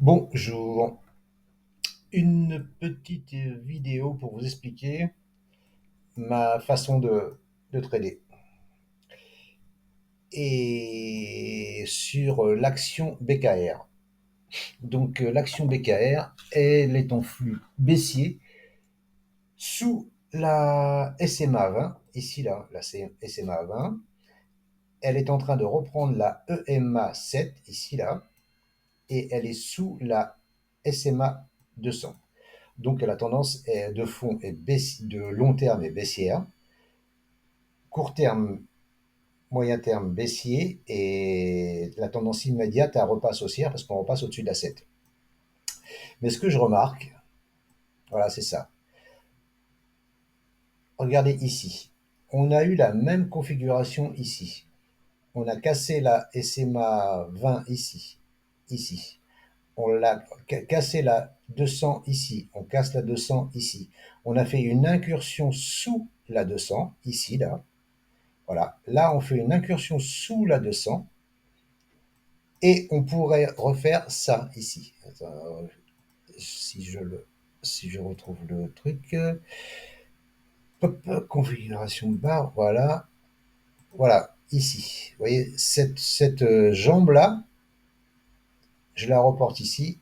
Bonjour, une petite vidéo pour vous expliquer ma façon de trader et sur l'action BKR. L'action BKR, elle est en flux baissier sous la SMA 20, ici là, la SMA 20. Elle est en train de reprendre la EMA 7, ici là, et elle est sous la SMA 200. Donc la tendance est de fond est de long terme est baissière, court terme, moyen terme baissier et la tendance immédiate à repasse haussière parce qu'on repasse au-dessus de la 7. Mais ce que je remarque, voilà, c'est ça. Regardez ici. On a eu la même configuration ici. On a cassé la SMA 20 ici, ici. On l'a cassé la 200 ici. On casse la 200 ici. On a fait une incursion sous la 200 ici, là. Voilà. Là, on fait une incursion sous la 200 et on pourrait refaire ça ici. Attends, si je le, si je retrouve le truc, hop, configuration de barre, voilà, voilà, ici. Vous voyez, cette jambe-là, je la reporte ici,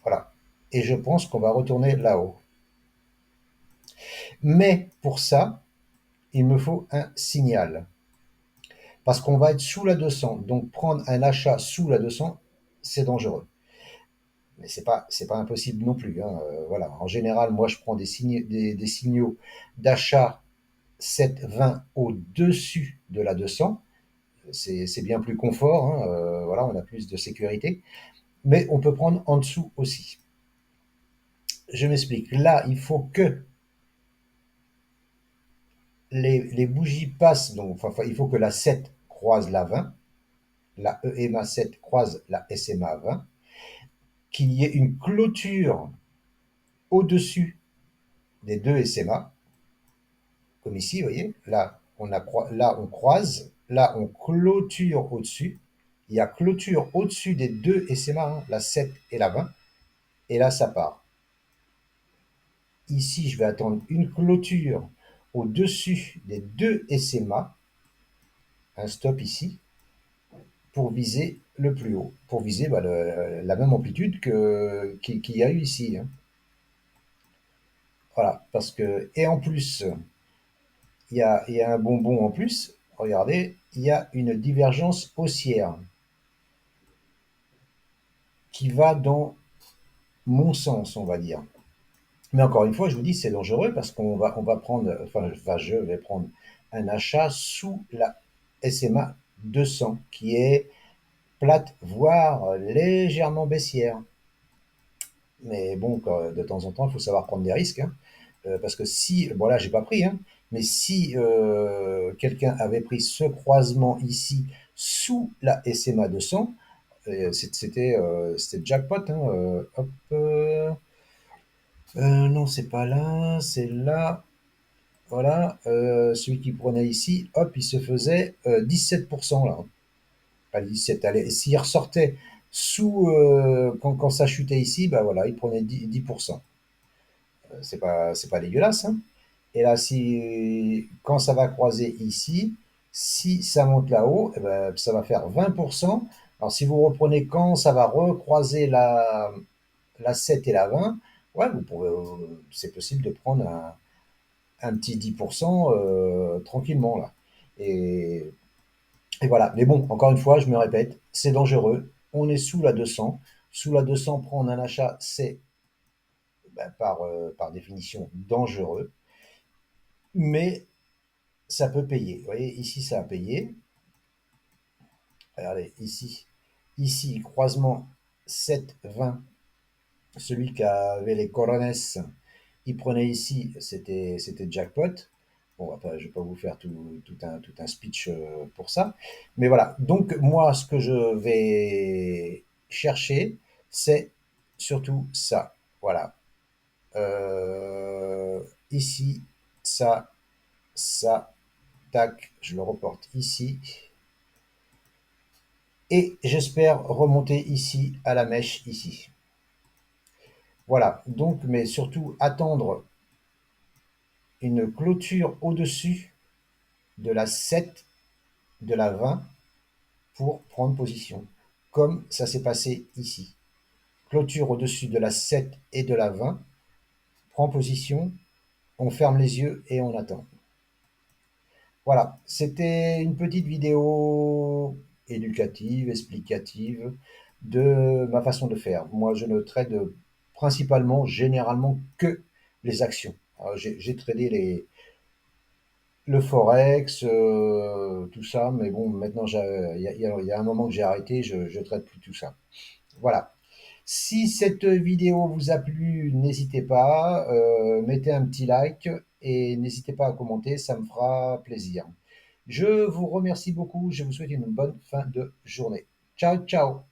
voilà. Et je pense qu'on va retourner là-haut. Mais pour ça, il me faut un signal. Parce qu'on va être sous la 200. Donc prendre un achat sous la 200, c'est dangereux. Mais c'est pas impossible non plus, hein. Voilà. En général, moi, je prends des signaux d'achat 7,20 au-dessus de la 200. C'est bien plus confort, hein. Voilà, on a plus de sécurité. Mais on peut prendre en dessous aussi. Je m'explique. Là, il faut que les bougies passent. Donc, enfin, il faut que la 7 croise la 20, la EMA 7 croise la SMA 20, qu'il y ait une clôture au-dessus des deux SMA, comme ici, vous voyez, là on croise, là on clôture au-dessus, il y a clôture au-dessus des deux SMA, hein, la 7 et la 20, et là ça part. Ici, je vais attendre une clôture au-dessus des deux SMA, un stop ici, pour viser le plus haut, pour viser la même amplitude qu'il y a eu ici, hein. Voilà, parce que, et en plus, il y a un bonbon en plus, regardez, il y a une divergence haussière qui va dans mon sens, on va dire. Mais encore une fois, je vous dis, c'est dangereux parce qu'on va prendre, enfin, je vais prendre un achat sous la SMA 200 qui est plate, voire légèrement baissière. Mais bon, de temps en temps, il faut savoir prendre des risques, hein. Parce que si, bon là, j'ai pas pris, hein, mais si quelqu'un avait pris ce croisement ici sous la SMA 200, c'était jackpot, hein, hop, non, c'est pas là, c'est là. Voilà, celui qui prenait ici, hop, il se faisait 17% là. Pas 17, allez, s'il ressortait sous, quand ça chutait ici, bah voilà, il prenait 10%. C'est pas dégueulasse, hein. Et là, quand ça va croiser ici, si ça monte là-haut, eh ben, ça va faire 20%. Alors, si vous reprenez quand ça va recroiser la 7 et la 20, ouais, c'est possible de prendre un petit 10% tranquillement, là. Et, et voilà. Mais bon, encore une fois, je me répète, c'est dangereux. On est sous la 200. Sous la 200, prendre un achat, c'est par définition dangereux. Mais ça peut payer. Vous voyez, ici, ça a payé. Regardez, ici, croisement 7-20. Celui qui avait les corones, il prenait ici, c'était jackpot. Bon, après, je ne vais pas vous faire tout un speech pour ça. Mais voilà. Donc, moi, ce que je vais chercher, c'est surtout ça. Voilà. Ici, ça, tac, je le reporte ici. Et j'espère remonter ici à la mèche ici. Voilà, donc, mais surtout attendre une clôture au-dessus de la 7, de la 20 pour prendre position, comme ça s'est passé ici. Clôture au-dessus de la 7 et de la 20, prend position, on ferme les yeux et on attend. Voilà, c'était une petite vidéo éducative, explicative de ma façon de faire. Moi, je ne trade principalement, généralement, que les actions. J'ai tradé le forex, tout ça, mais bon, maintenant, il y a un moment que j'ai arrêté, je ne trade plus tout ça. Voilà. Si cette vidéo vous a plu, n'hésitez pas, mettez un petit like et n'hésitez pas à commenter, ça me fera plaisir. Je vous remercie beaucoup, je vous souhaite une bonne fin de journée. Ciao, ciao!